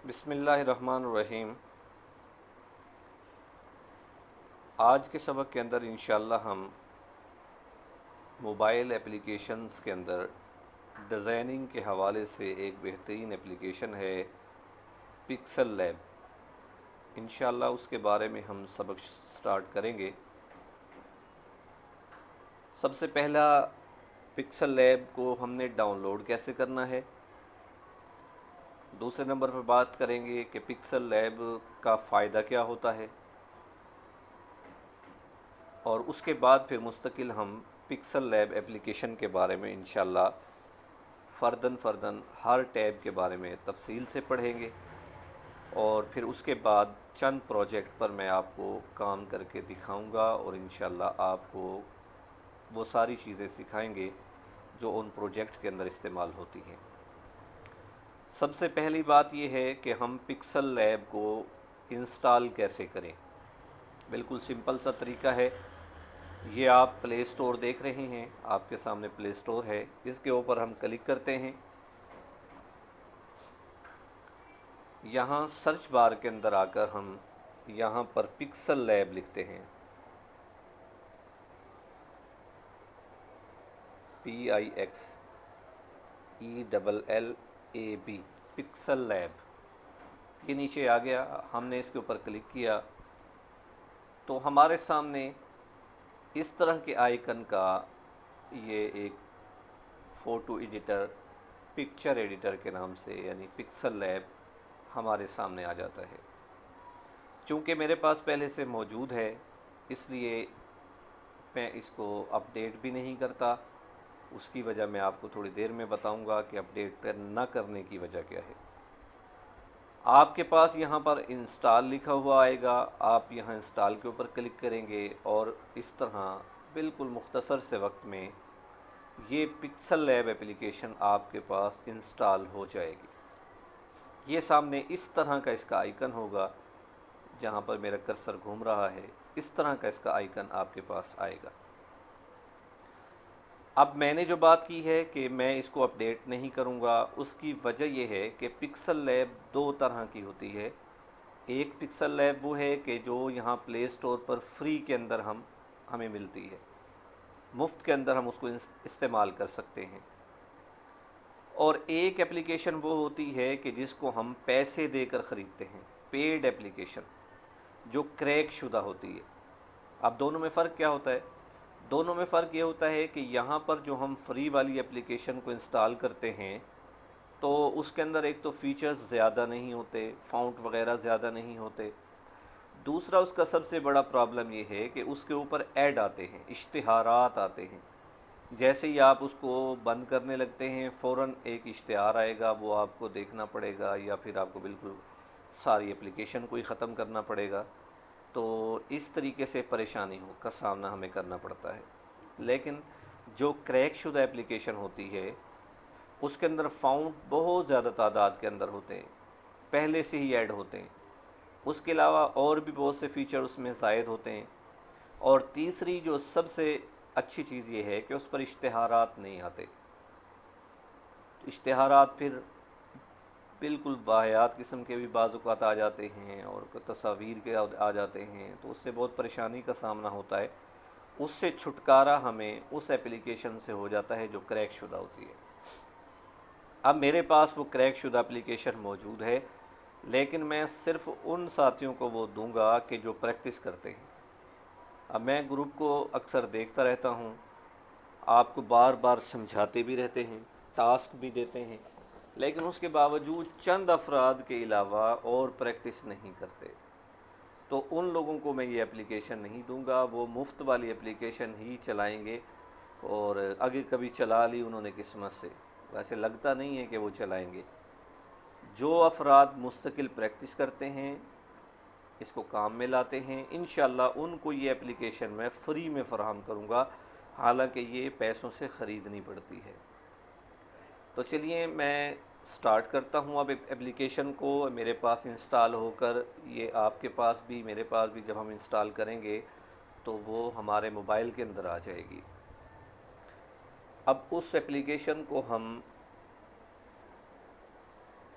بسم اللہ الرحمن الرحیم۔ آج کے سبق کے اندر انشاءاللہ ہم موبائل ایپلیکیشنز کے اندر ڈیزائننگ کے حوالے سے ایک بہترین ایپلیکیشن ہے پکسل لیب، انشاءاللہ اس کے بارے میں ہم سبق سٹارٹ کریں گے۔ سب سے پہلا پکسل لیب کو ہم نے ڈاؤن لوڈ کیسے کرنا ہے، دوسرے نمبر پر بات کریں گے کہ پکسل لیب کا فائدہ کیا ہوتا ہے، اور اس کے بعد پھر مستقل ہم پکسل لیب ایپلیکیشن کے بارے میں انشاءاللہ فرداً ہر ٹیب کے بارے میں تفصیل سے پڑھیں گے، اور پھر اس کے بعد چند پروجیکٹ پر میں آپ کو کام کر کے دکھاؤں گا، اور انشاءاللہ آپ کو وہ ساری چیزیں سکھائیں گے جو ان پروجیکٹ کے اندر استعمال ہوتی ہیں۔ سب سے پہلی بات یہ ہے کہ ہم پکسل لیب کو انسٹال کیسے کریں۔ بالکل سمپل سا طریقہ ہے۔ یہ آپ پلے سٹور دیکھ رہے ہیں، آپ کے سامنے پلے سٹور ہے، اس کے اوپر ہم کلک کرتے ہیں۔ یہاں سرچ بار کے اندر آ کر ہم یہاں پر پکسل لیب لکھتے ہیں، PIXELLAB، پکسل لیب۔ یہ نیچے آ گیا، ہم نے اس کے اوپر کلک کیا تو ہمارے سامنے اس طرح کے آئیکن کا یہ ایک فوٹو ایڈیٹر، پکچر ایڈیٹر کے نام سے، یعنی پکسل لیب ہمارے سامنے آ جاتا ہے۔ چونکہ میرے پاس پہلے سے موجود ہے، اس لیے میں اس کو اپ ڈیٹ بھی نہیں کرتا۔ اس کی وجہ میں آپ کو تھوڑی دیر میں بتاؤں گا کہ اپ ڈیٹ نہ کرنے کی وجہ کیا ہے۔ آپ کے پاس یہاں پر انسٹال لکھا ہوا آئے گا، آپ یہاں انسٹال کے اوپر کلک کریں گے، اور اس طرح بالکل مختصر سے وقت میں یہ پکسل لیب ایپلیکیشن آپ کے پاس انسٹال ہو جائے گی۔ یہ سامنے اس طرح کا اس کا آئیکن ہوگا، جہاں پر میرا کرسر گھوم رہا ہے، اس طرح کا اس کا آئیکن آپ کے پاس آئے گا۔ اب میں نے جو بات کی ہے کہ میں اس کو اپ ڈیٹ نہیں کروں گا، اس کی وجہ یہ ہے کہ پکسل لیب دو طرح کی ہوتی ہے۔ ایک پکسل لیب وہ ہے کہ جو یہاں پلے سٹور پر فری کے اندر ہمیں ملتی ہے، مفت کے اندر ہم اس کو استعمال کر سکتے ہیں، اور ایک ایپلیکیشن وہ ہوتی ہے کہ جس کو ہم پیسے دے کر خریدتے ہیں، پیڈ ایپلیکیشن، جو کریک شدہ ہوتی ہے۔ اب دونوں میں فرق کیا ہوتا ہے؟ دونوں میں فرق یہ ہوتا ہے کہ یہاں پر جو ہم فری والی اپلیکیشن کو انسٹال کرتے ہیں تو اس کے اندر ایک تو فیچرز زیادہ نہیں ہوتے، فونٹ وغیرہ زیادہ نہیں ہوتے۔ دوسرا اس کا سب سے بڑا پرابلم یہ ہے کہ اس کے اوپر ایڈ آتے ہیں، اشتہارات آتے ہیں۔ جیسے ہی آپ اس کو بند کرنے لگتے ہیں، فوراً ایک اشتہار آئے گا، وہ آپ کو دیکھنا پڑے گا، یا پھر آپ کو بالکل ساری اپلیکیشن کو ہی ختم کرنا پڑے گا۔ تو اس طریقے سے پریشانی کا سامنا ہمیں کرنا پڑتا ہے۔ لیکن جو کریک شدہ اپلیکیشن ہوتی ہے، اس کے اندر فاؤنٹ بہت زیادہ تعداد کے اندر ہوتے ہیں، پہلے سے ہی ایڈ ہوتے ہیں۔ اس کے علاوہ اور بھی بہت سے فیچر اس میں زائد ہوتے ہیں، اور تیسری جو سب سے اچھی چیز یہ ہے کہ اس پر اشتہارات نہیں آتے۔ اشتہارات پھر بالکل واہیات قسم کے بھی بعض اوقات آ جاتے ہیں، اور تصاویر کے آ جاتے ہیں، تو اس سے بہت پریشانی کا سامنا ہوتا ہے۔ اس سے چھٹکارا ہمیں اس ایپلیکیشن سے ہو جاتا ہے جو کریک شدہ ہوتی ہے۔ اب میرے پاس وہ کریک شدہ اپلیکیشن موجود ہے، لیکن میں صرف ان ساتھیوں کو وہ دوں گا کہ جو پریکٹس کرتے ہیں۔ اب میں گروپ کو اکثر دیکھتا رہتا ہوں، آپ کو بار بار سمجھاتے بھی رہتے ہیں، ٹاسک بھی دیتے ہیں، لیکن اس کے باوجود چند افراد کے علاوہ اور پریکٹس نہیں کرتے، تو ان لوگوں کو میں یہ اپلیکیشن نہیں دوں گا۔ وہ مفت والی اپلیکیشن ہی چلائیں گے، اور اگر کبھی چلا لی انہوں نے قسمت سے، ویسے لگتا نہیں ہے کہ وہ چلائیں گے۔ جو افراد مستقل پریکٹس کرتے ہیں، اس کو کام میں لاتے ہیں، انشاءاللہ ان کو یہ اپلیکیشن میں فری میں فراہم کروں گا، حالانکہ یہ پیسوں سے خریدنی پڑتی ہے۔ تو چلیے میں سٹارٹ کرتا ہوں اب اپلیکیشن کو۔ میرے پاس انسٹال ہو کر، یہ آپ کے پاس بھی میرے پاس بھی جب ہم انسٹال کریں گے تو وہ ہمارے موبائل کے اندر آ جائے گی۔ اب اس اپلیکیشن کو ہم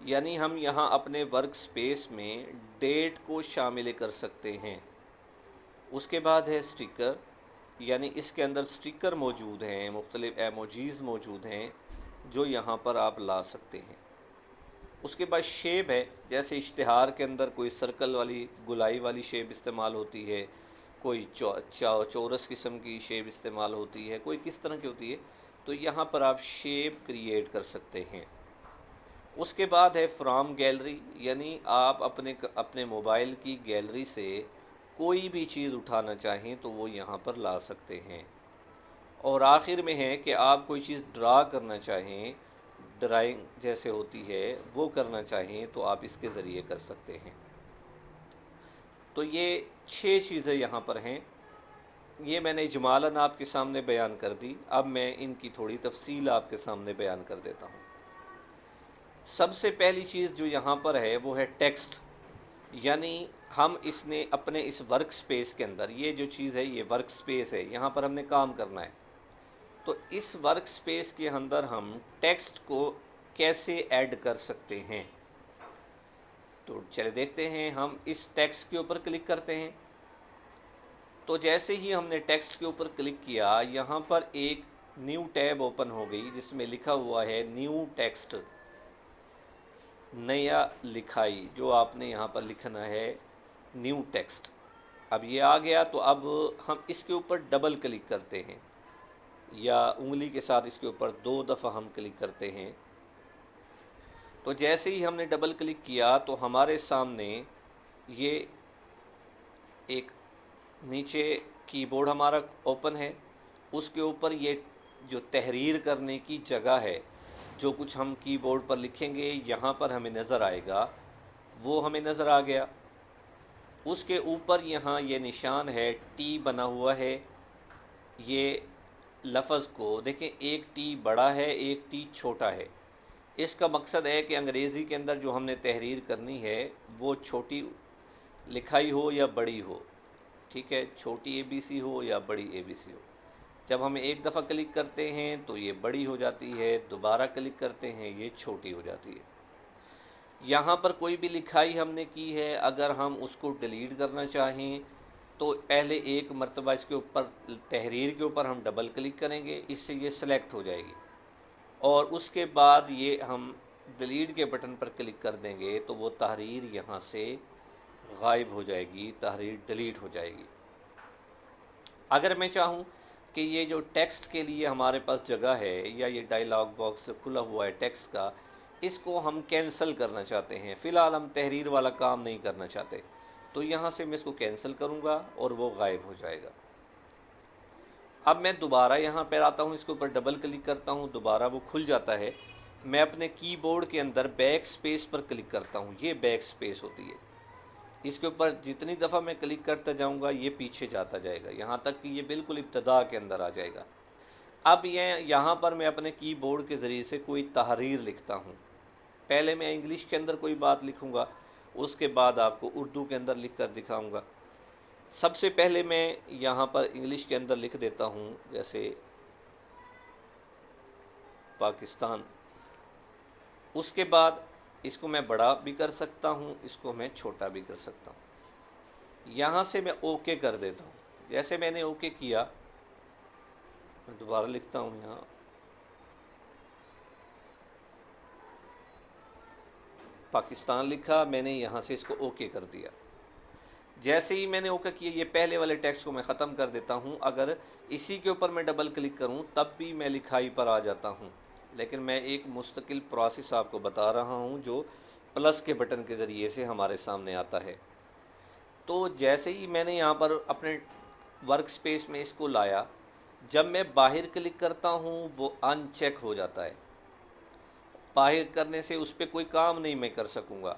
یعنی ہم یہاں اپنے ورک سپیس میں ڈیٹ کو شامل کر سکتے ہیں۔ اس کے بعد ہے سٹیکر، یعنی اس کے اندر سٹیکر موجود ہیں، مختلف ایموجیز موجود ہیں جو یہاں پر آپ لا سکتے ہیں۔ اس کے بعد شیپ ہے، جیسے اشتہار کے اندر کوئی سرکل والی گلائی والی شیپ استعمال ہوتی ہے، کوئی چورس قسم کی شیپ استعمال ہوتی ہے، کوئی کس طرح کی ہوتی ہے، تو یہاں پر آپ شیپ کریٹ کر سکتے ہیں۔ اس کے بعد ہے فرام گیلری، یعنی آپ اپنے موبائل کی گیلری سے کوئی بھی چیز اٹھانا چاہیں تو وہ یہاں پر لا سکتے ہیں۔ اور آخر میں ہے کہ آپ کوئی چیز ڈرا کرنا چاہیں، ڈرائنگ جیسے ہوتی ہے وہ کرنا چاہیں تو آپ اس کے ذریعے کر سکتے ہیں۔ تو یہ 6 چیزیں یہاں پر ہیں، یہ میں نے اجمالاً آپ کے سامنے بیان کر دی، اب میں ان کی تھوڑی تفصیل آپ کے سامنے بیان کر دیتا ہوں۔ سب سے پہلی چیز جو یہاں پر ہے وہ ہے ٹیکسٹ، یعنی ہم اپنے اس ورک سپیس کے اندر، یہ جو چیز ہے یہ ورک سپیس ہے، یہاں پر ہم نے کام کرنا ہے، تو اس ورک سپیس کے اندر ہم ٹیکسٹ کو کیسے ایڈ کر سکتے ہیں۔ تو چلے دیکھتے ہیں، ہم اس ٹیکسٹ کے اوپر کلک کرتے ہیں، تو جیسے ہی ہم نے ٹیکسٹ کے اوپر کلک کیا، یہاں پر ایک نیو ٹیب اوپن ہو گئی جس میں لکھا ہوا ہے نیو ٹیکسٹ، نیا لکھائی، جو آپ نے یہاں پر لکھنا ہے نیو ٹیکسٹ۔ اب یہ آ گیا، تو اب ہم اس کے اوپر ڈبل کلک کرتے ہیں، یا انگلی کے ساتھ اس کے اوپر 2 دفعہ ہم کلک کرتے ہیں۔ تو جیسے ہی ہم نے ڈبل کلک کیا تو ہمارے سامنے یہ ایک نیچے کی بورڈ ہمارا اوپن ہے، اس کے اوپر یہ جو تحریر کرنے کی جگہ ہے، جو کچھ ہم کی بورڈ پر لکھیں گے یہاں پر ہمیں نظر آئے گا، وہ ہمیں نظر آ گیا۔ اس کے اوپر یہاں یہ نشان ہے، ٹی بنا ہوا ہے، یہ لفظ کو دیکھیں، ایک ٹی بڑا ہے، ایک ٹی چھوٹا ہے۔ اس کا مقصد ہے کہ انگریزی کے اندر جو ہم نے تحریر کرنی ہے وہ چھوٹی لکھائی ہو یا بڑی ہو، ٹھیک ہے، چھوٹی اے بی سی ہو یا بڑی اے بی سی ہو۔ جب ہم ایک دفعہ کلک کرتے ہیں تو یہ بڑی ہو جاتی ہے، دوبارہ کلک کرتے ہیں یہ چھوٹی ہو جاتی ہے۔ یہاں پر کوئی بھی لکھائی ہم نے کی ہے، اگر ہم اس کو ڈیلیٹ کرنا چاہیں تو پہلے ایک مرتبہ اس کے اوپر تحریر کے اوپر ہم ڈبل کلک کریں گے، اس سے یہ سلیکٹ ہو جائے گی، اور اس کے بعد یہ ہم ڈیلیٹ کے بٹن پر کلک کر دیں گے تو وہ تحریر یہاں سے غائب ہو جائے گی، تحریر ڈیلیٹ ہو جائے گی۔ اگر میں چاہوں کہ یہ جو ٹیکسٹ کے لیے ہمارے پاس جگہ ہے، یا یہ ڈائلاگ باکس کھلا ہوا ہے ٹیکسٹ کا، اس کو ہم کینسل کرنا چاہتے ہیں، فی الحال ہم تحریر والا کام نہیں کرنا چاہتے، تو یہاں سے میں اس کو کینسل کروں گا اور وہ غائب ہو جائے گا۔ اب میں دوبارہ یہاں پر آتا ہوں، اس کے اوپر ڈبل کلک کرتا ہوں، دوبارہ وہ کھل جاتا ہے۔ میں اپنے کی بورڈ کے اندر بیک سپیس پر کلک کرتا ہوں، یہ بیک سپیس ہوتی ہے، اس کے اوپر جتنی دفعہ میں کلک کرتا جاؤں گا یہ پیچھے جاتا جائے گا، یہاں تک کہ یہ بالکل ابتدا کے اندر آ جائے گا۔ اب یہاں پر میں اپنے کی بورڈ کے ذریعے سے کوئی تحریر لکھتا ہوں، پہلے میں انگلش کے اندر کوئی بات لکھوں گا، اس کے بعد آپ کو اردو کے اندر لکھ کر دکھاؤں گا۔ سب سے پہلے میں یہاں پر انگلش کے اندر لکھ دیتا ہوں، جیسے پاکستان، اس کے بعد اس کو میں بڑا بھی کر سکتا ہوں، اس کو میں چھوٹا بھی کر سکتا ہوں۔ یہاں سے میں اوکے کر دیتا ہوں، جیسے میں نے اوکے کیا، میں دوبارہ لکھتا ہوں، یہاں پاکستان لکھا، میں نے یہاں سے اس کو اوکے کر دیا۔ جیسے ہی میں نے اوکے کیا، یہ پہلے والے ٹیکسٹ کو میں ختم کر دیتا ہوں، اگر اسی کے اوپر میں ڈبل کلک کروں تب بھی میں لکھائی پر آ جاتا ہوں، لیکن میں ایک مستقل پروسیس آپ کو بتا رہا ہوں جو پلس کے بٹن کے ذریعے سے ہمارے سامنے آتا ہے۔ تو جیسے ہی میں نے یہاں پر اپنے ورک سپیس میں اس کو لایا، جب میں باہر کلک کرتا ہوں وہ ان چیک ہو جاتا ہے، باہر کرنے سے اس پہ کوئی کام نہیں میں کر سکوں گا،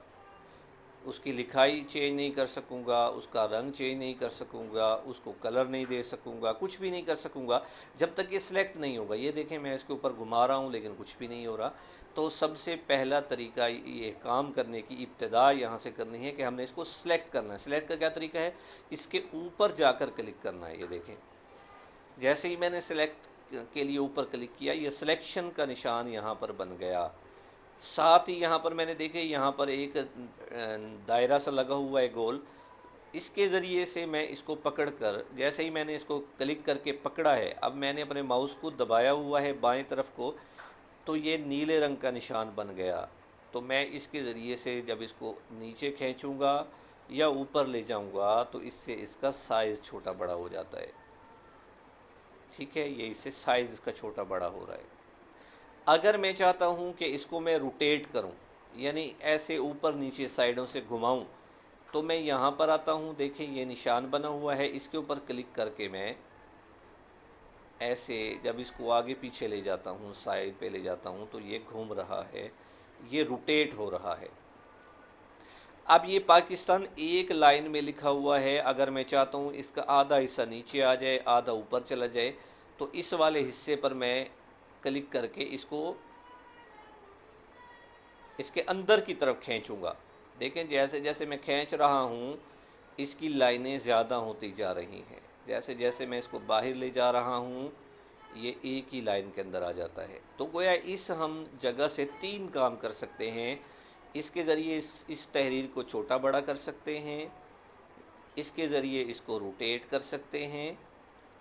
اس کی لکھائی چینج نہیں کر سکوں گا، اس کا رنگ چینج نہیں کر سکوں گا، اس کو کلر نہیں دے سکوں گا، کچھ بھی نہیں کر سکوں گا جب تک یہ سلیکٹ نہیں ہوگا۔ یہ دیکھیں میں اس کے اوپر گھما رہا ہوں لیکن کچھ بھی نہیں ہو رہا۔ تو سب سے پہلا طریقہ یہ کام کرنے کی ابتدا یہاں سے کرنی ہے کہ ہم نے اس کو سلیکٹ کرنا ہے۔ سلیکٹ کا کیا طریقہ ہے؟ اس کے اوپر جا کر کلک کرنا ہے۔ یہ دیکھیں جیسے ہی میں نے سلیکٹ کے لیے اوپر کلک کیا، یہ سلیکشن کا نشان یہاں پر بن گیا، ساتھ ہی یہاں پر میں نے دیکھے یہاں پر ایک دائرہ سا لگا ہوا ہے گول، اس کے ذریعے سے میں اس کو پکڑ کر، جیسے ہی میں نے اس کو کلک کر کے پکڑا ہے، اب میں نے اپنے ماؤس کو دبایا ہوا ہے بائیں طرف کو، تو یہ نیلے رنگ کا نشان بن گیا۔ تو میں اس کے ذریعے سے جب اس کو نیچے کھینچوں گا یا اوپر لے جاؤں گا تو اس سے اس کا سائز چھوٹا بڑا ہو جاتا ہے۔ ٹھیک ہے، یہ اس سے سائز اس کا چھوٹا بڑا ہو رہا ہے۔ اگر میں چاہتا ہوں کہ اس کو میں روٹیٹ کروں، یعنی ایسے اوپر نیچے سائڈوں سے گھماؤں، تو میں یہاں پر آتا ہوں، دیکھیں یہ نشان بنا ہوا ہے، اس کے اوپر کلک کر کے میں ایسے جب اس کو آگے پیچھے لے جاتا ہوں، سائڈ پہ لے جاتا ہوں، تو یہ گھوم رہا ہے، یہ روٹیٹ ہو رہا ہے۔ اب یہ پاکستان ایک لائن میں لکھا ہوا ہے، اگر میں چاہتا ہوں اس کا آدھا حصہ نیچے آ جائے، آدھا اوپر چلا جائے، تو اس والے حصے پر میں کلک کر کے اس کو اس کے اندر کی طرف کھینچوں گا۔ دیکھیں جیسے جیسے میں کھینچ رہا ہوں، اس کی لائنیں زیادہ ہوتی جا رہی ہیں، جیسے جیسے میں اس کو باہر لے جا رہا ہوں یہ ایک ہی لائن کے اندر آ جاتا ہے۔ تو گویا اس ہم جگہ سے 3 کام کر سکتے ہیں۔ اس کے ذریعے اس تحریر کو چھوٹا بڑا کر سکتے ہیں، اس کے ذریعے اس کو روٹیٹ کر سکتے ہیں،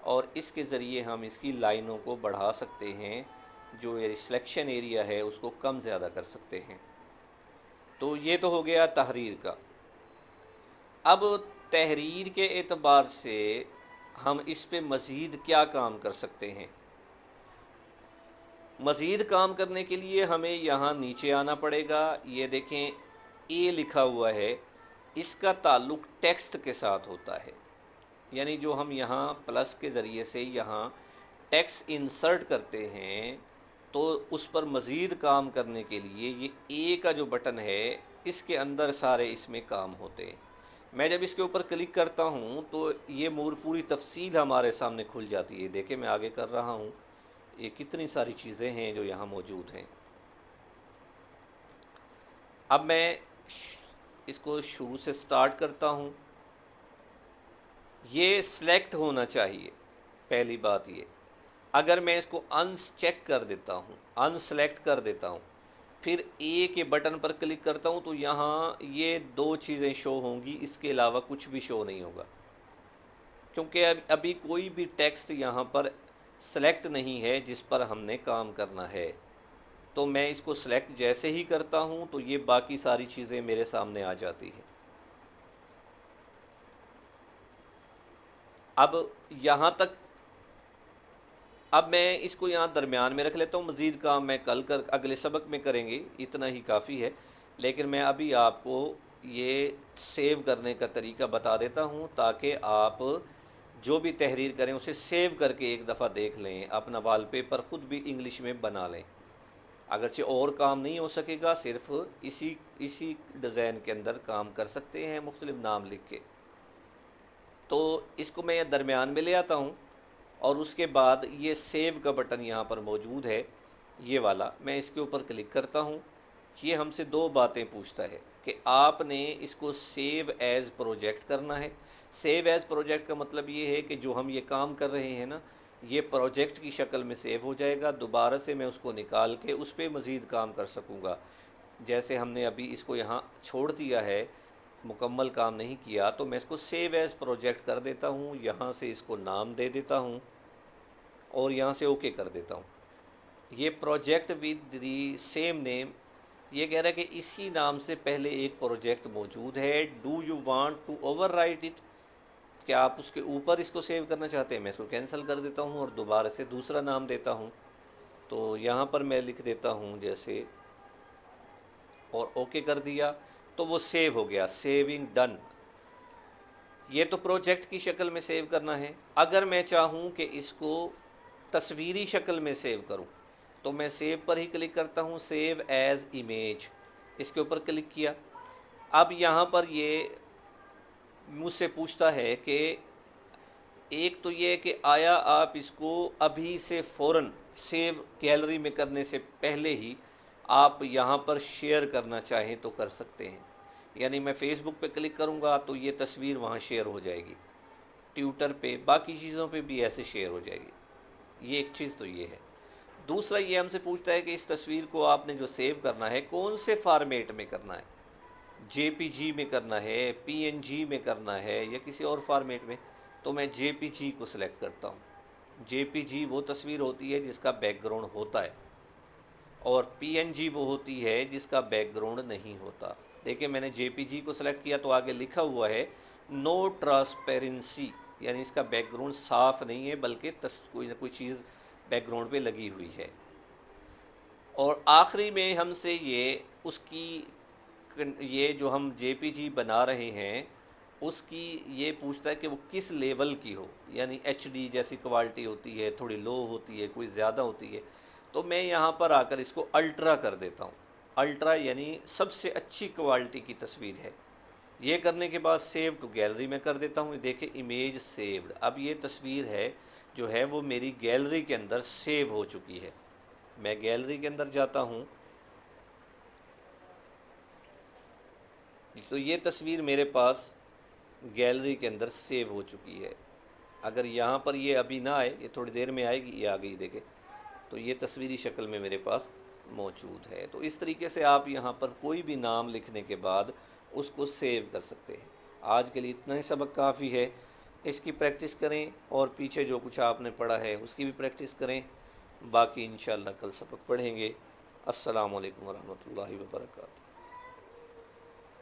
اور اس کے ذریعے ہم اس کی لائنوں کو بڑھا سکتے ہیں، جو یہ سلیکشن ایریا ہے اس کو کم زیادہ کر سکتے ہیں۔ تو یہ تو ہو گیا تحریر کا۔ اب تحریر کے اعتبار سے ہم اس پہ مزید کیا کام کر سکتے ہیں؟ مزید کام کرنے کے لیے ہمیں یہاں نیچے آنا پڑے گا۔ یہ دیکھیں اے لکھا ہوا ہے، اس کا تعلق ٹیکسٹ کے ساتھ ہوتا ہے، یعنی جو ہم یہاں پلس کے ذریعے سے یہاں ٹیکسٹ انسرٹ کرتے ہیں، تو اس پر مزید کام کرنے کے لیے یہ اے کا جو بٹن ہے اس کے اندر سارے اس میں کام ہوتے ہیں۔ میں جب اس کے اوپر کلک کرتا ہوں تو یہ پوری تفصیل ہمارے سامنے کھل جاتی ہے۔ دیکھیں میں آگے کر رہا ہوں، یہ کتنی ساری چیزیں ہیں جو یہاں موجود ہیں۔ اب میں اس کو شروع سے سٹارٹ کرتا ہوں۔ یہ سلیکٹ ہونا چاہیے، پہلی بات یہ۔ اگر میں اس کو ان چیک کر دیتا ہوں، ان سلیکٹ کر دیتا ہوں، پھر اے کے بٹن پر کلک کرتا ہوں، تو یہاں یہ 2 چیزیں شو ہوں گی، اس کے علاوہ کچھ بھی شو نہیں ہوگا، کیونکہ ابھی کوئی بھی ٹیکسٹ یہاں پر سلیکٹ نہیں ہے جس پر ہم نے کام کرنا ہے۔ تو میں اس کو سلیکٹ جیسے ہی کرتا ہوں تو یہ باقی ساری چیزیں میرے سامنے آ جاتی ہیں۔ اب یہاں تک، اب میں اس کو یہاں درمیان میں رکھ لیتا ہوں، مزید کام میں اگلے سبق میں کریں گے، اتنا ہی کافی ہے۔ لیکن میں ابھی آپ کو یہ سیو کرنے کا طریقہ بتا دیتا ہوں، تاکہ آپ جو بھی تحریر کریں اسے سیو کر کے ایک دفعہ دیکھ لیں، اپنا وال پیپر خود بھی انگلش میں بنا لیں۔ اگرچہ اور کام نہیں ہو سکے گا، صرف اسی ڈیزائن کے اندر کام کر سکتے ہیں مختلف نام لکھ کے۔ تو اس کو میں درمیان میں لے آتا ہوں، اور اس کے بعد یہ سیو کا بٹن یہاں پر موجود ہے، یہ والا، میں اس کے اوپر کلک کرتا ہوں۔ یہ ہم سے 2 باتیں پوچھتا ہے کہ آپ نے اس کو سیو ایز پروجیکٹ کرنا ہے۔ سیو ایز پروجیکٹ کا مطلب یہ ہے کہ جو ہم یہ کام کر رہے ہیں نا، یہ پروجیکٹ کی شکل میں سیو ہو جائے گا، دوبارہ سے میں اس کو نکال کے اس پہ مزید کام کر سکوں گا۔ جیسے ہم نے ابھی اس کو یہاں چھوڑ دیا ہے، مکمل کام نہیں کیا، تو میں اس کو سیو ایز پروجیکٹ کر دیتا ہوں، یہاں سے اس کو نام دے دیتا ہوں، اور یہاں سے اوکے کر دیتا ہوں۔ یہ project with the same name, یہ کہہ رہا ہے کہ اسی نام سے پہلے ایک پروجیکٹ موجود ہے، do you want to overwrite it, کیا آپ اس کے اوپر اس کو سیو کرنا چاہتے ہیں؟ میں اس کو کینسل کر دیتا ہوں اور دوبارہ سے دوسرا نام دیتا ہوں۔ تو یہاں پر میں لکھ دیتا ہوں جیسے، اور اوکے کر دیا تو وہ سیو ہو گیا، سیونگ ڈن۔ یہ تو پروجیکٹ کی شکل میں سیو کرنا ہے۔ اگر میں چاہوں کہ اس کو تصویری شکل میں سیو کروں تو میں سیو پر ہی کلک کرتا ہوں، سیو ایز امیج، اس کے اوپر کلک کیا۔ اب یہاں پر یہ مجھ سے پوچھتا ہے کہ ایک تو یہ کہ آیا آپ اس کو ابھی سے فوراً سیو گیلری میں کرنے سے پہلے ہی آپ یہاں پر شیئر کرنا چاہیں تو کر سکتے ہیں، یعنی میں فیس بک پہ کلک کروں گا تو یہ تصویر وہاں شیئر ہو جائے گی، ٹویٹر پہ، باقی چیزوں پہ بھی ایسے شیئر ہو جائے گی۔ یہ ایک چیز تو یہ ہے۔ دوسرا یہ ہم سے پوچھتا ہے کہ اس تصویر کو آپ نے جو سیو کرنا ہے کون سے فارمیٹ میں کرنا ہے، جے پی جی میں کرنا ہے، پی این جی میں کرنا ہے یا کسی اور فارمیٹ میں؟ تو میں جے پی جی کو سلیکٹ کرتا ہوں۔ جے پی جی وہ تصویر ہوتی ہے جس کا بیک گراؤنڈ ہوتا ہے، اور پی این جی وہ ہوتی ہے جس کا بیک گراؤنڈ نہیں ہوتا۔ دیکھیں میں نے جے پی جی کو سلیکٹ کیا تو آگے لکھا ہوا ہے نو ٹرانسپیرنسی، یعنی اس کا بیک گراؤنڈ صاف نہیں ہے بلکہ کوئی نہ کوئی چیز بیک گراؤنڈ پہ لگی ہوئی ہے۔ اور آخری میں ہم سے یہ اس کی یہ جو ہم جے پی جی بنا رہے ہیں اس کی یہ پوچھتا ہے کہ وہ کس لیول کی ہو، یعنی ایچ ڈی جیسی کوالٹی ہوتی ہے، تھوڑی لو ہوتی ہے، کوئی زیادہ ہوتی ہے۔ تو میں یہاں پر آ کر اس کو الٹرا کر دیتا ہوں۔ الٹرا یعنی سب سے اچھی کوالٹی کی تصویر ہے۔ یہ کرنے کے بعد سیو ٹو گیلری میں کر دیتا ہوں۔ دیکھیں امیج سیوڈ، اب یہ تصویر ہے جو ہے وہ میری گیلری کے اندر سیو ہو چکی ہے۔ میں گیلری کے اندر جاتا ہوں تو یہ تصویر میرے پاس گیلری کے اندر سیو ہو چکی ہے۔ اگر یہاں پر یہ ابھی نہ آئے، یہ تھوڑی دیر میں آئے گی، یہ آ گئی دیکھیں، تو یہ تصویری شکل میں میرے پاس موجود ہے۔ تو اس طریقے سے آپ یہاں پر کوئی بھی نام لکھنے کے بعد اس کو سیو کر سکتے ہیں۔ آج کے لیے اتنا ہی سبق کافی ہے، اس کی پریکٹس کریں اور پیچھے جو کچھ آپ نے پڑھا ہے اس کی بھی پریکٹس کریں۔ باقی انشاءاللہ کل سبق پڑھیں گے۔ السلام علیکم ورحمۃ اللہ وبرکاتہ۔